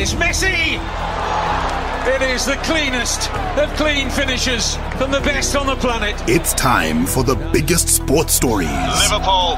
It's Messi! It is the cleanest of clean finishes from the best on the planet. It's time for the biggest sports stories. Liverpool,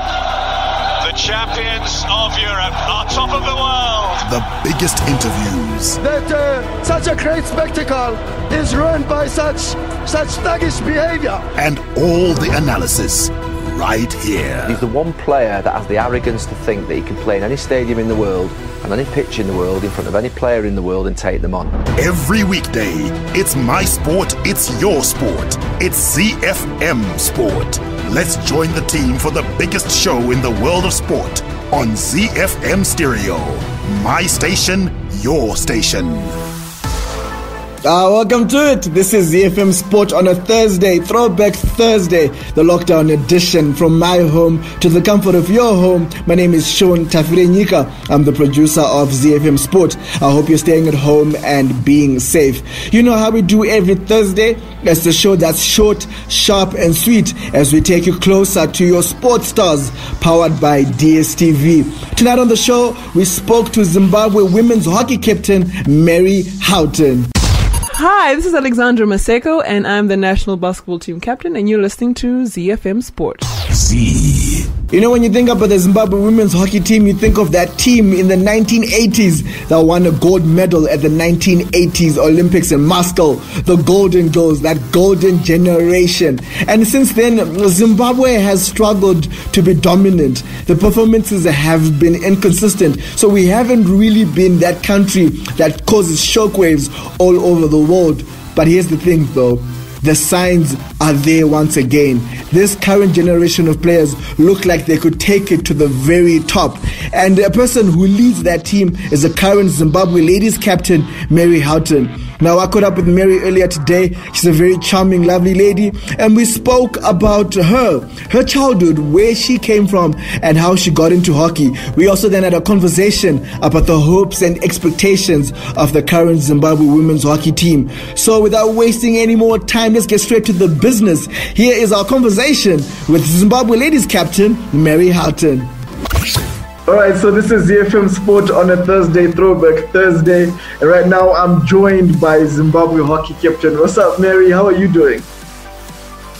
the champions of Europe, are top of the world. The biggest interviews. That such a great spectacle is ruined by such thuggish behavior. And all the analysis right here. He's the one player that has the arrogance to think that he can play in any stadium in the world and any pitch in the world in front of any player in the world and take them on. Every weekday, it's my sport, it's your sport. It's ZiFM Sport. Let's join the team for the biggest show in the world of sport on ZiFM Stereo. My station, your station. Welcome to it. This is ZiFM Sport on a Thursday, Throwback Thursday, the lockdown edition from my home to the comfort of your home. My name is Sean Tafirenyika. I'm the producer of ZiFM Sport. I hope you're staying at home and being safe. You know how we do every Thursday? It's the show that's short, sharp and sweet as we take you closer to your sports stars, powered by DSTV. Tonight on the show, we spoke to Zimbabwe women's hockey captain Mary Houghton. Hi, this is Alexandra Maseko, and I'm the national basketball team captain, and you're listening to ZiFM Sport. Z. You know, when you think about the Zimbabwe women's hockey team, you think of that team in the 1980s that won a gold medal at the 1980s Olympics in Moscow. The Golden Girls, that golden generation. And since then, Zimbabwe has struggled to be dominant. The performances have been inconsistent. So we haven't really been that country that causes shockwaves all over the world. But here's the thing though. The signs are there once again. This current generation of players look like they could take it to the very top. And a person who leads that team is the current Zimbabwe ladies captain, Mary Houghton. Now, I caught up with Mary earlier today. She's a very charming, lovely lady. And we spoke about her childhood, where she came from, and how she got into hockey. We also then had a conversation about the hopes and expectations of the current Zimbabwe women's hockey team. So without wasting any more time, let's get straight to the business. Here is our conversation with Zimbabwe ladies captain, Mary Houghton. Alright, so this is ZiFM Sport on a Thursday, Throwback Thursday. And right now I'm joined by Zimbabwe hockey captain. What's up, Mary? How are you doing?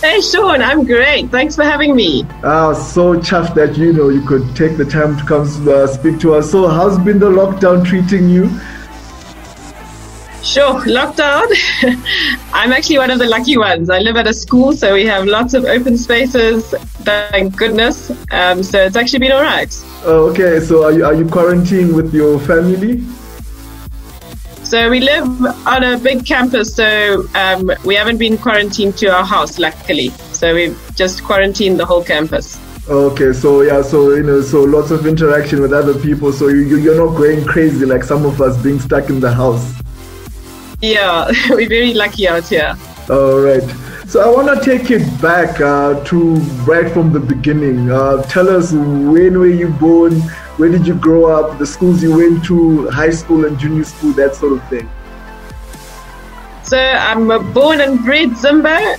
Hey, Sean, I'm great. Thanks for having me. So chuffed that, you could take the time to come speak to us. So how's been the lockdown treating you? Sure, lockdown. I'm actually one of the lucky ones. I live at a school, so we have lots of open spaces, thank goodness. So it's actually been all right. Oh, okay, so are you quarantined with your family? So we live on a big campus, so we haven't been quarantined to our house, luckily. So we've just quarantined the whole campus. Okay, so so lots of interaction with other people, so you're not going crazy like some of us being stuck in the house. Yeah, we're very lucky out here. All right. So I want to take it back to right from the beginning. Tell us, when were you born? Where did you grow up? The schools you went to, high school and junior school, that sort of thing. So I'm born and bred Zimbo.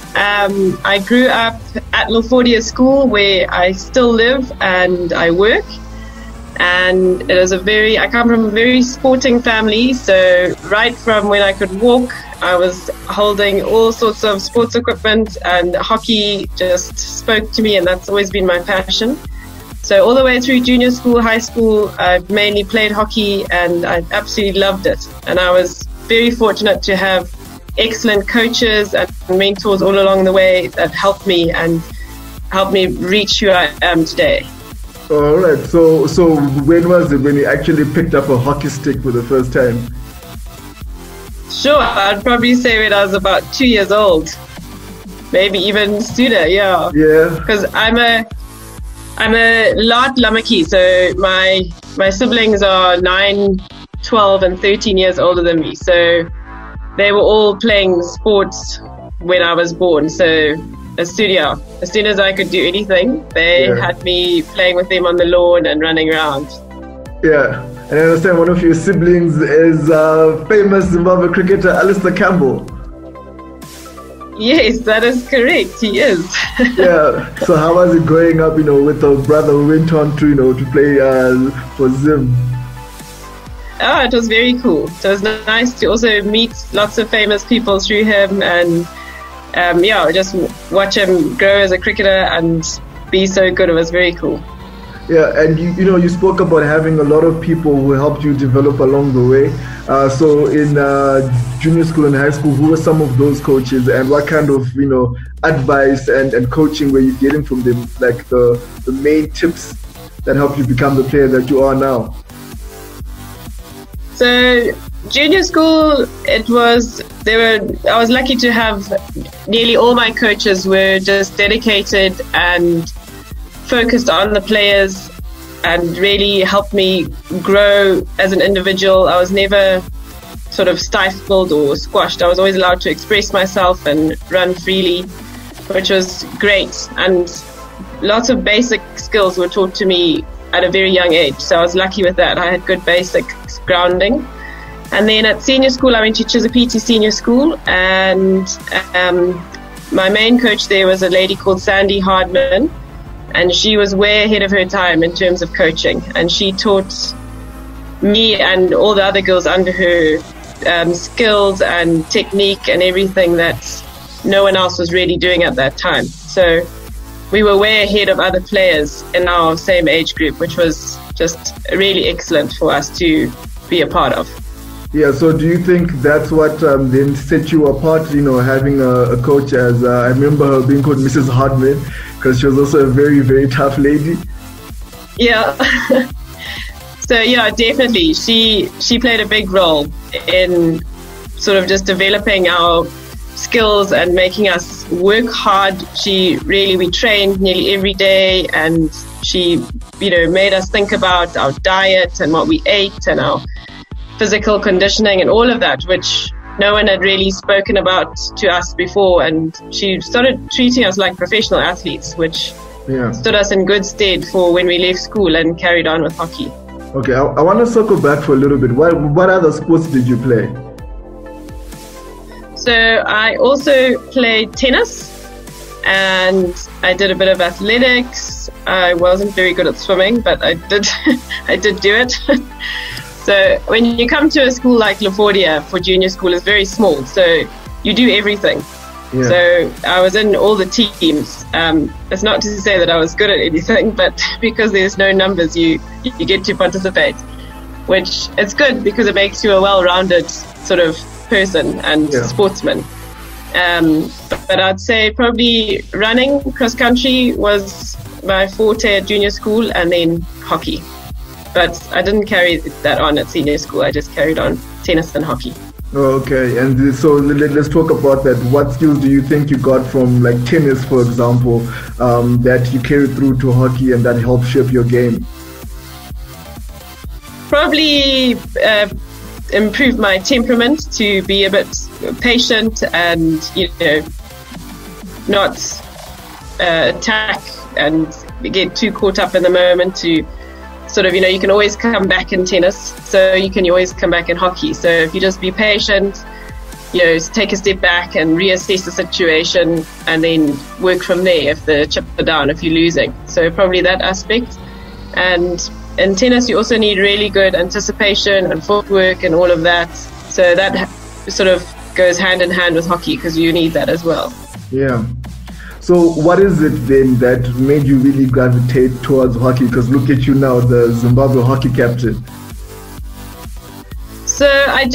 I grew up at Milfordia School, where I still live and I work. And it was I come from a very sporting family, so right from when I could walk, I was holding all sorts of sports equipment, and hockey just spoke to me, and that's always been my passion. So all the way through junior school, high school, I've mainly played hockey, and I absolutely loved it. And I was very fortunate to have excellent coaches and mentors all along the way that helped me reach who I am today. All right. So when was it when you actually picked up a hockey stick for the first time? Sure, I'd probably say when I was about 2 years old, maybe even sooner. Yeah. Yeah. Because I'm a Laat Lamaki, so my siblings are 9, 12, and 13 years older than me. So they were all playing sports when I was born. So as soon as I could do anything, they had me playing with them on the lawn and running around. Yeah, and I understand one of your siblings is famous Zimbabwe cricketer Alistair Campbell. Yes, that is correct. He is. Yeah. So how was it growing up, with a brother who went on to, to play for Zim? it was very cool. So it was nice to also meet lots of famous people through him, and just watch him grow as a cricketer and be so good. It was very cool. Yeah, and you spoke about having a lot of people who helped you develop along the way. So in junior school and high school, who were some of those coaches, and what kind of advice and coaching were you getting from them, like the main tips that helped you become the player that you are now? So junior school, I was lucky to have nearly all my coaches were just dedicated and focused on the players and really helped me grow as an individual. I was never sort of stifled or squashed. I was always allowed to express myself and run freely, which was great. And lots of basic skills were taught to me at a very young age. So I was lucky with that. I had good basic grounding. And then at senior school, I went to Chisapiti Senior School, and my main coach there was a lady called Sandy Hardman, and she was way ahead of her time in terms of coaching, and she taught me and all the other girls under her skills and technique and everything that no one else was really doing at that time. So we were way ahead of other players in our same age group, which was just really excellent for us to be a part of. Yeah, so do you think that's what then set you apart, having a coach as, I remember her being called Mrs. Hardman, because she was also a very, very tough lady? Yeah. So yeah, definitely. She played a big role in sort of just developing our skills and making us work hard. We trained nearly every day, and she, made us think about our diet and what we ate and our physical conditioning and all of that, which no one had really spoken about to us before. And she started treating us like professional athletes, which stood us in good stead for when we left school and carried on with hockey. Okay, I want to circle back for a little bit. What other sports did you play? So I also played tennis, and I did a bit of athletics. I wasn't very good at swimming, but I did do it. So when you come to a school like Lafordia for junior school, it's very small, so you do everything. Yeah. So I was in all the teams. It's not to say that I was good at anything, but because there's no numbers, you get to participate, which it's good because it makes you a well-rounded sort of person and sportsman. But I'd say probably running, cross country was my forte at junior school, and then hockey. But I didn't carry that on at senior school. I just carried on tennis and hockey. Okay, and so let's talk about that. What skills do you think you got from like tennis, for example, that you carried through to hockey and that helped shape your game? Probably improve my temperament to be a bit patient and, not attack and get too caught up in the moment, to sort of, you can always come back in tennis, so you can always come back in hockey. So if you just be patient, take a step back and reassess the situation, and then work from there if the chips are down, if you're losing. So probably that aspect. And in tennis, you also need really good anticipation and footwork and all of that. So that sort of goes hand in hand with hockey, because you need that as well. Yeah. So what is it then that made you really gravitate towards hockey? Because look at you now, the Zimbabwe hockey captain. So I've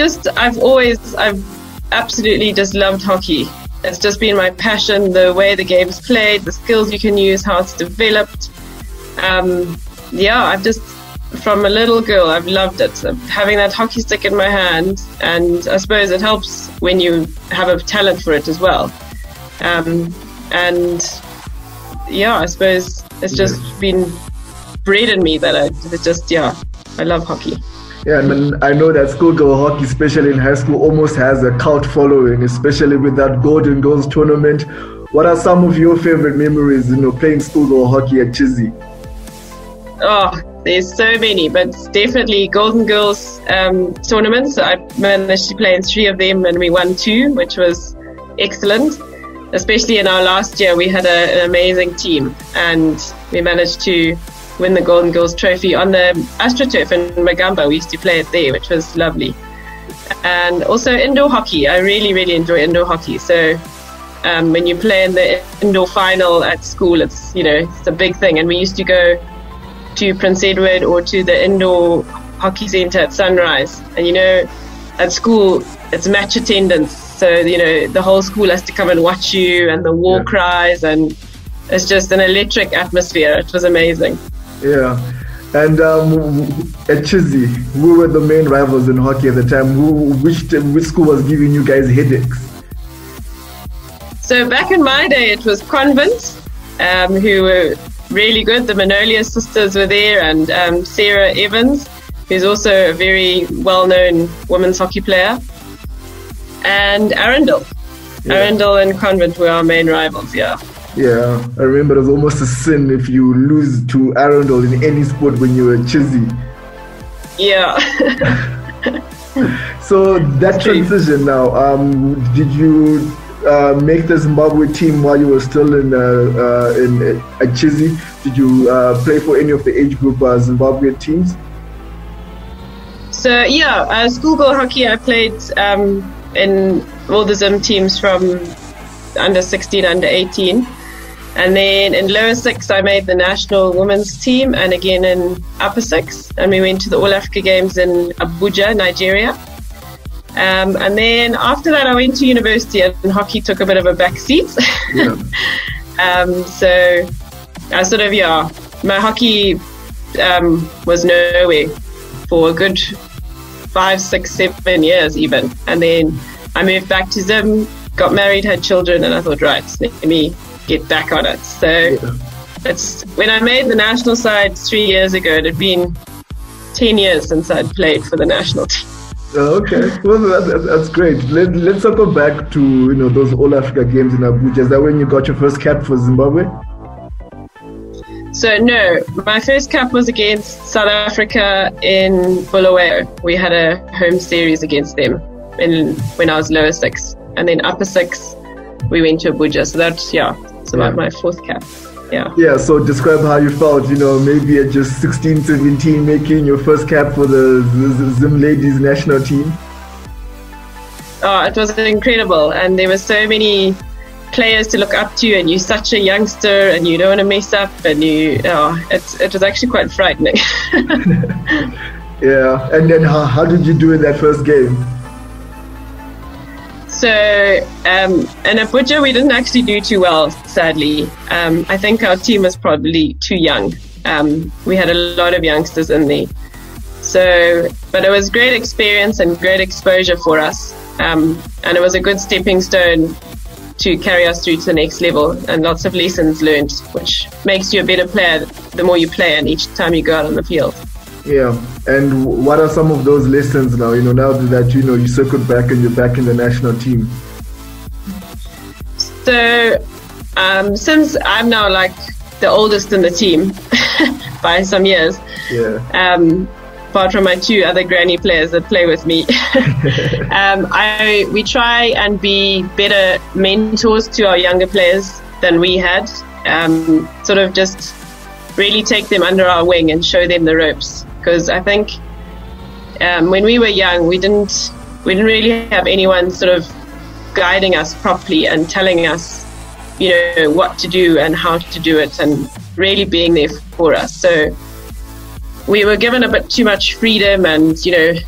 absolutely just loved hockey. It's just been my passion, the way the game's played, the skills you can use, how it's developed. I've just, from a little girl, I've loved it. Having that hockey stick in my hand, and I suppose it helps when you have a talent for it as well. I suppose it's just been bred in me that I love hockey. Yeah, and I know that schoolgirl hockey, especially in high school, almost has a cult following, especially with that Golden Girls tournament. What are some of your favorite memories, playing schoolgirl hockey at Chizzy? Oh, there's so many, but definitely Golden Girls tournaments. I managed to play in 3 of them, and we won 2, which was excellent. Especially in our last year, we had an amazing team, and we managed to win the Golden Girls trophy on the AstroTurf in Magamba. We used to play it there, which was lovely. And also indoor hockey. I really, really enjoy indoor hockey. So when you play in the indoor final at school, it's a big thing. And we used to go to Prince Edward or to the indoor hockey centre at Sunrise. And at school it's match attendance, so the whole school has to come and watch you, and the war cries, and it's just an electric atmosphere. It was amazing. Yeah. And at Chizzy, who were the main rivals in hockey at the time? Which school was giving you guys headaches? So back in my day, it was Convent, who were really good. The Manolius sisters were there, and Sarah Evans, who's also a very well-known women's hockey player, and Arundel. Arundel and Convent were our main rivals, Yeah, I remember it was almost a sin if you lose to Arundel in any sport when you were Chizzy. Yeah. So that transition now, did you make the Zimbabwe team while you were still at Chizzy? Did you play for any of the age group Zimbabwe teams? So schoolgirl hockey, I played in all the Zim teams from under 16, under 18. And then in lower 6, I made the national women's team, and again in upper 6. And we went to the All Africa Games in Abuja, Nigeria. And then after that, I went to university, and hockey took a bit of a back seat. So I my hockey was nowhere for a good 5, 6, 7 years even. And then I moved back to Zim, got married, had children, and I thought, right, let me get back on it. So it's when I made the national side 3 years ago, it had been 10 years since I'd played for the national team. Okay, well that's great. Let's circle back to those All Africa Games in Abuja. Is that when you got your first cap for Zimbabwe? So no, my first cap was against South Africa in Bulawayo. We had a home series against them when I was lower 6, and then upper 6 we went to Abuja. So that's about my fourth cap. Yeah, so describe how you felt, maybe at just 16, 17, making your first cap for the Zim ladies national team. Oh, it was incredible, and there were so many players to look up to, and you're such a youngster, and you don't want to mess up, and it was actually quite frightening. Yeah, and then how did you do in that first game? So in Abuja, we didn't actually do too well, sadly. I think our team was probably too young. We had a lot of youngsters in there. But it was great experience and great exposure for us. And it was a good stepping stone to carry us through to the next level, and lots of lessons learned, which makes you a better player the more you play and each time you go out on the field. Yeah, and what are some of those lessons now? Now that you circled back and you're back in the national team. So, since I'm now like the oldest in the team by some years, apart from my 2 other granny players that play with me, we try and be better mentors to our younger players than we had. Sort of just really take them under our wing and show them the ropes. Because I think when we were young, we didn't really have anyone sort of guiding us properly and telling us, what to do and how to do it, and really being there for us. So we were given a bit too much freedom, and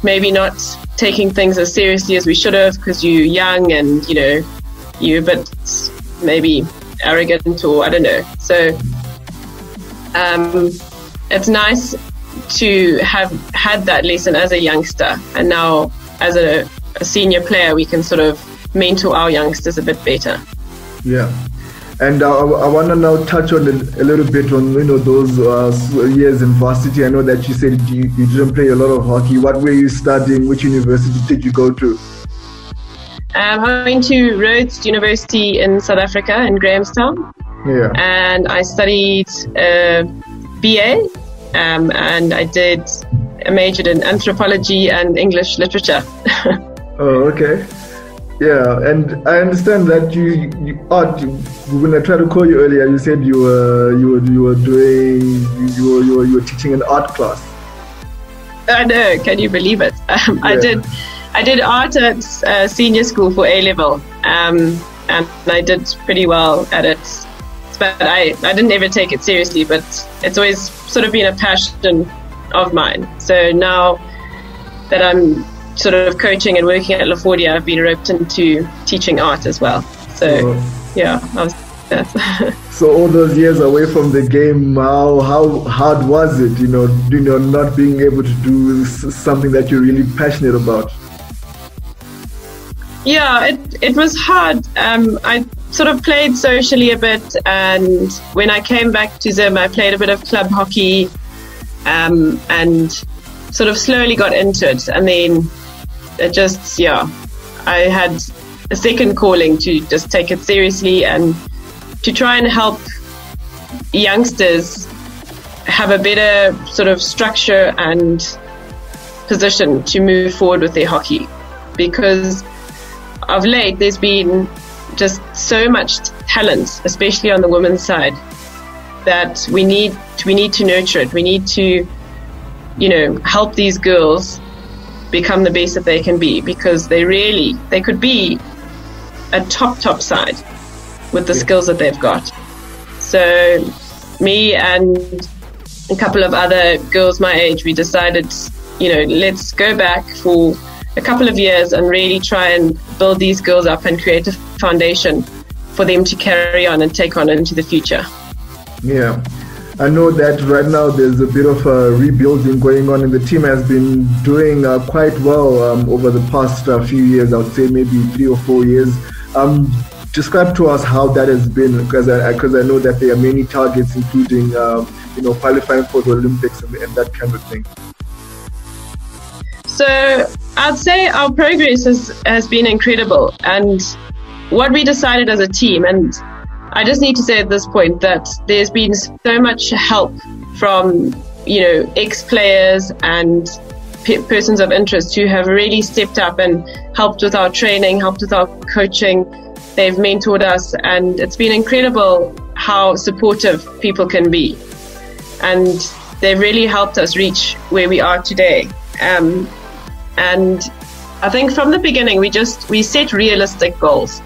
maybe not taking things as seriously as we should have, because you're young and you're a bit maybe arrogant, or I don't know. So it's nice to have had that lesson as a youngster, and now as a senior player we can sort of mentor our youngsters a bit better. Yeah, and I want to now touch on a little bit on those years in varsity. I know that you said you didn't play a lot of hockey. What were you studying? Which university did you go to? I went to Rhodes University in South Africa, in Grahamstown. Yeah, and I studied BA. And I majored in anthropology and English literature. Oh, okay. Yeah, and I understand that you art. When I tried to call you earlier, you said you were teaching an art class. I know. Can you believe it? I did art at senior school for A level, and I did pretty well at it. But I didn't ever take it seriously. But it's always sort of been a passion of mine. So now that I'm sort of coaching and working at LaFordia, I've been roped into teaching art as well. So yeah, So all those years away from the game, how hard was it? Not being able to do something that you're really passionate about. Yeah, it was hard. I sort of played socially a bit, and when I came back to Zim, I played a bit of club hockey, and sort of slowly got into it, and then it just, I had a second calling to just take it seriously and to try and help youngsters have a better sort of structure and position to move forward with their hockey. Because of late, there's been just so much talent, especially on the women's side, that we need to nurture it. We need to, help these girls become the best that they can be, because they could be a top side with the skills that they've got. So me and a couple of other girls my age, we decided, let's go back for a couple of years and really try and build these girls up and create a foundation for them to carry on and take on into the future. Yeah. I know that right now there's a bit of rebuilding going on, and the team has been doing quite well over the past few years. I would say maybe 3 or 4 years. Describe to us how that has been, because I know that there are many targets, including qualifying for the Olympics and that kind of thing. So I'd say our progress has been incredible, and what we decided as a team, and I just need to say at this point that there's been so much help from, ex-players and persons of interest who have really stepped up and helped with our training, helped with our coaching. They've mentored us, and it's been incredible how supportive people can be. And they've really helped us reach where we are today. And I think from the beginning, we set realistic goals,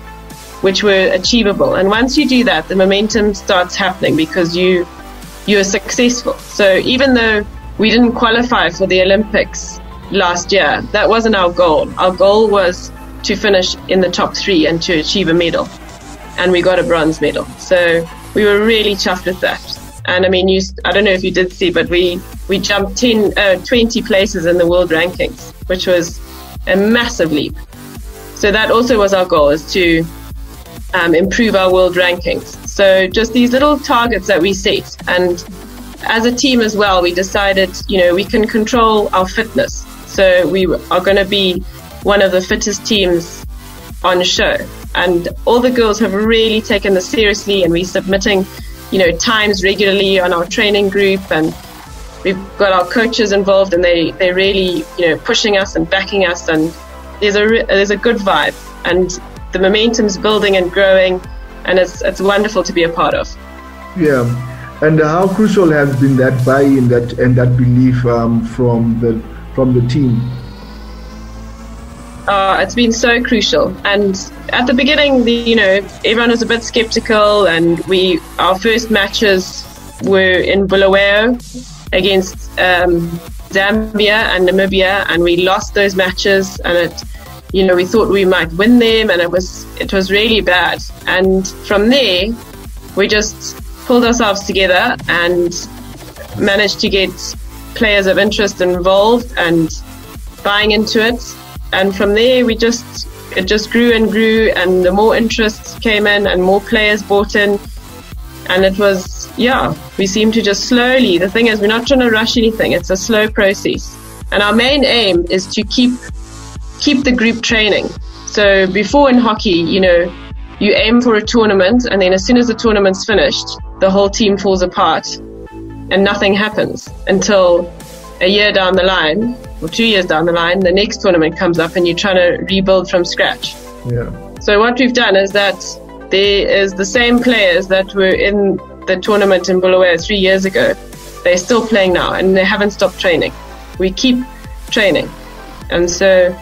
which were achievable. And once you do that, the momentum starts happening because you're successful. So even though we didn't qualify for the Olympics last year, that wasn't our goal. Our goal was to finish in the top 3 and to achieve a medal. And we got a bronze medal. So we were really chuffed with that. And I mean, I don't know if you did see, but we jumped 20 places in the world rankings, which was a massive leap. So that also was our goal, is to improve our world rankings. So just these little targets that we set. And as a team as well, we decided, we can control our fitness. So we are going to be one of the fittest teams on show. And all the girls have really taken this seriously, and we're submitting, times regularly on our training group, and we've got our coaches involved, and they're really, pushing us and backing us, and there's a good vibe, and the momentum's building and growing, and it's wonderful to be a part of. Yeah, and how crucial has been that buy-in, that belief from the team? It's been so crucial, and at the beginning, everyone was a bit skeptical, and our first matches were in Bulawayo against Zambia and Namibia, and we lost those matches, and we thought we might win them, and it was really bad. And from there, we just pulled ourselves together and managed to get players of interest involved and buying into it. And from there, it just grew and grew, and the more interest came in and more players bought in. And it was, we seem to just slowly, the thing is, we're not trying to rush anything. It's a slow process. And our main aim is to keep the group training. So before in hockey, you aim for a tournament, and then as soon as the tournament's finished, the whole team falls apart and nothing happens until a year down the line, or 2 years down the line, the next tournament comes up and you're trying to rebuild from scratch. Yeah. So what we've done is that there is the same players that were in the tournament in Bulawayo 3 years ago. They're still playing now, and they haven't stopped training. We keep training. And so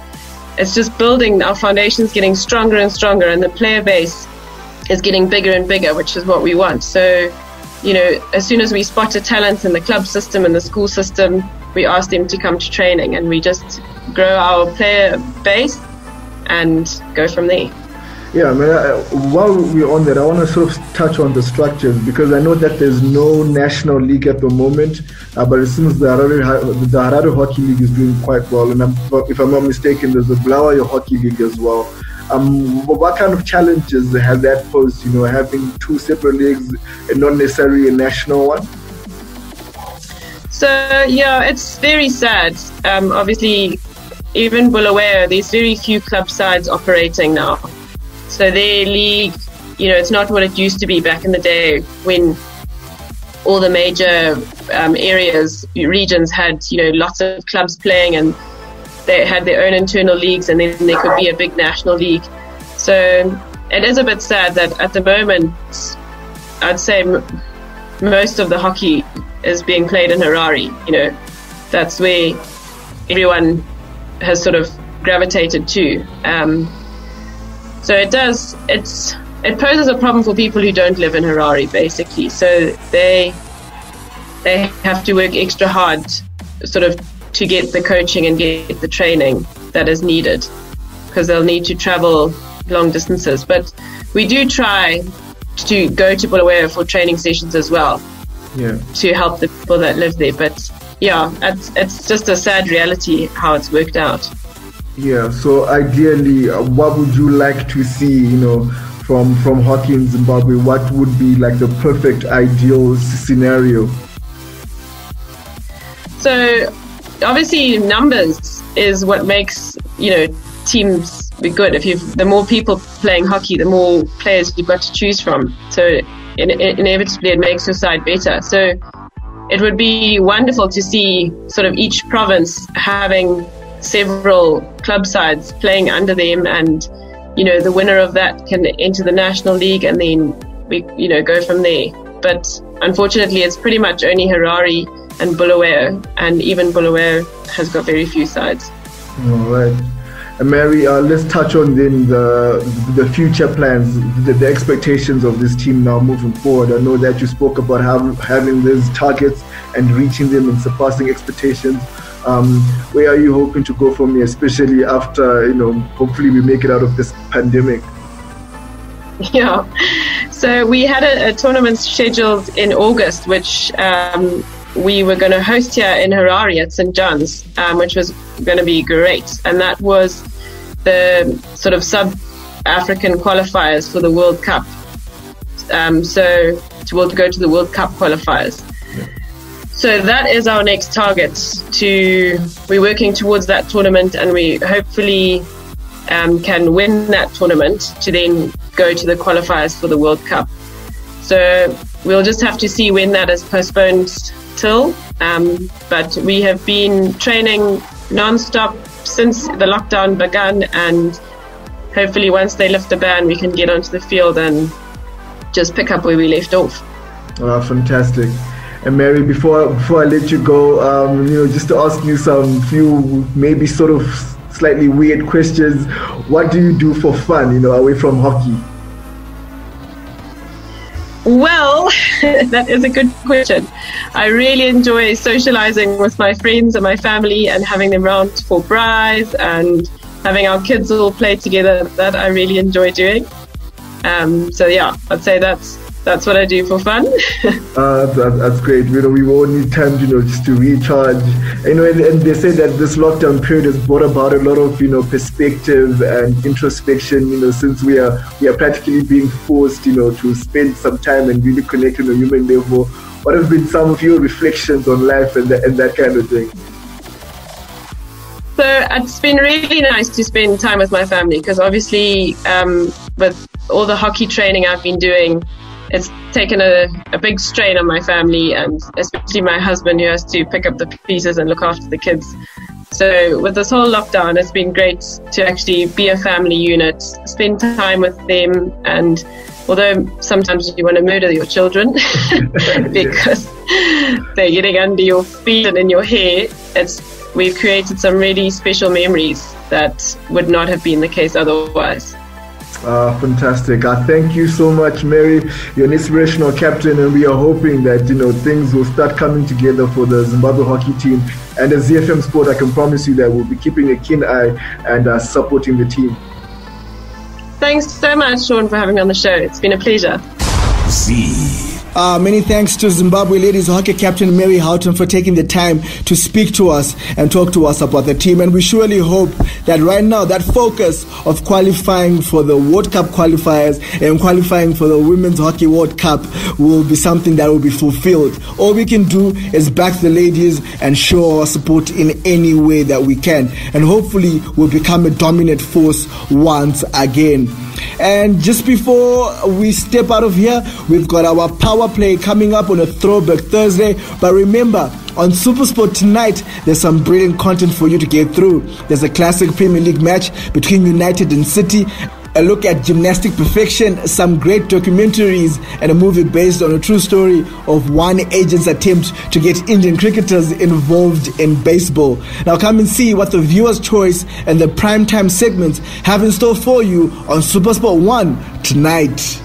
it's just building, our foundation's getting stronger and stronger, and the player base is getting bigger and bigger, which is what we want. So, you know, as soon as we spot a talent in the club system and the school system, we ask them to come to training, and we just grow our player base and go from there. Yeah, I mean, while we're on that, I want to sort of touch on the structures, because I know that there's no national league at the moment, but it seems the Harare Hockey League is doing quite well, and if I'm not mistaken, there's the Bulawayo Hockey League as well. What kind of challenges has that posed, you know, having two separate leagues and not necessarily a national one? So, yeah, it's very sad. Obviously, even Bulawayo, there's very few club sides operating now. So their league, you know, it's not what it used to be back in the day when all the major regions had, you know, lots of clubs playing, and they had their own internal leagues, and then there could be a big national league. So it is a bit sad that at the moment, I'd say most of the hockey is being played in Harare. You know, that's where everyone has sort of gravitated to. So it poses a problem for people who don't live in Harare, basically. So they have to work extra hard, sort of, to get the coaching and get the training that is needed, because they'll need to travel long distances. But we do try to go to Bulawayo for training sessions as well, to help the people that live there. But yeah, it's just a sad reality how it's worked out. Yeah, so ideally, what would you like to see, you know, from hockey in Zimbabwe? What would be like the perfect ideal scenario? So obviously numbers is what makes, you know, teams be good. The more people playing hockey, the more players you've got to choose from. So inevitably it makes your side better. So it would be wonderful to see sort of each province having several club sides playing under them, and, you know, the winner of that can enter the national league, and then we, you know, go from there. But unfortunately, it's pretty much only Harare and Bulawayo, and even Bulawayo has got very few sides. All right. And Mary, let's touch on then the future plans, the expectations of this team now moving forward. I know that you spoke about having these targets and reaching them and surpassing expectations. Where are you hoping to go from here, especially after, you know, hopefully we make it out of this pandemic? Yeah, so we had a tournament scheduled in August, which we were going to host here in Harare at St. John's, which was going to be great. And that was the sort of sub-African qualifiers for the World Cup. So we'll go to the World Cup qualifiers. Yeah. So that is our next target. We're working towards that tournament, and we hopefully can win that tournament to then go to the qualifiers for the World Cup. So we'll just have to see when that is postponed till. But we have been training non-stop since the lockdown began, and hopefully once they lift the ban, we can get onto the field and just pick up where we left off. Fantastic. And Mary, before I let you go, you know, just to ask you some few maybe sort of slightly weird questions. What do you do for fun, you know, away from hockey? Well, that is a good question. I really enjoy socializing with my friends and my family and having them round for braais and having our kids all play together. That I really enjoy doing. So yeah, I'd say that's what I do for fun. That's great. You know, we all need time, you know, just to recharge. You know, and they say that this lockdown period has brought about a lot of, you know, perspective and introspection. You know, since we are practically being forced, you know, to spend some time and really connect on a human level. What have been some of your reflections on life and that kind of thing? So it's been really nice to spend time with my family, because obviously with all the hockey training I've been doing, it's taken a big strain on my family, and especially my husband, who has to pick up the pieces and look after the kids. So with this whole lockdown, it's been great to actually be a family unit, spend time with them. And although sometimes you want to murder your children because they're getting under your feet and in your hair, we've created some really special memories that would not have been the case otherwise. Fantastic. Thank you so much, Mary. You're an inspirational captain, and we are hoping that things will start coming together for the Zimbabwe hockey team. And as ZiFM Sport, I can promise you that we'll be keeping a keen eye and supporting the team. Thanks so much, Sean, for having me on the show. It's been a pleasure. Many thanks to Zimbabwe ladies hockey captain Mary Houghton for taking the time to speak to us and talk to us about the team. And we surely hope that right now that focus of qualifying for the World Cup qualifiers and qualifying for the Women's Hockey World Cup will be something that will be fulfilled. All we can do is back the ladies and show our support in any way that we can. And hopefully we'll become a dominant force once again. And just before we step out of here, we've got our power play coming up on a Throwback Thursday. But remember, on SuperSport tonight, there's some brilliant content for you to get through. There's a classic Premier League match between United and City, a look at gymnastic perfection, some great documentaries, and a movie based on a true story of one agent's attempt to get Indian cricketers involved in baseball. Now come and see what the viewer's choice and the primetime segments have in store for you on SuperSport 1 tonight.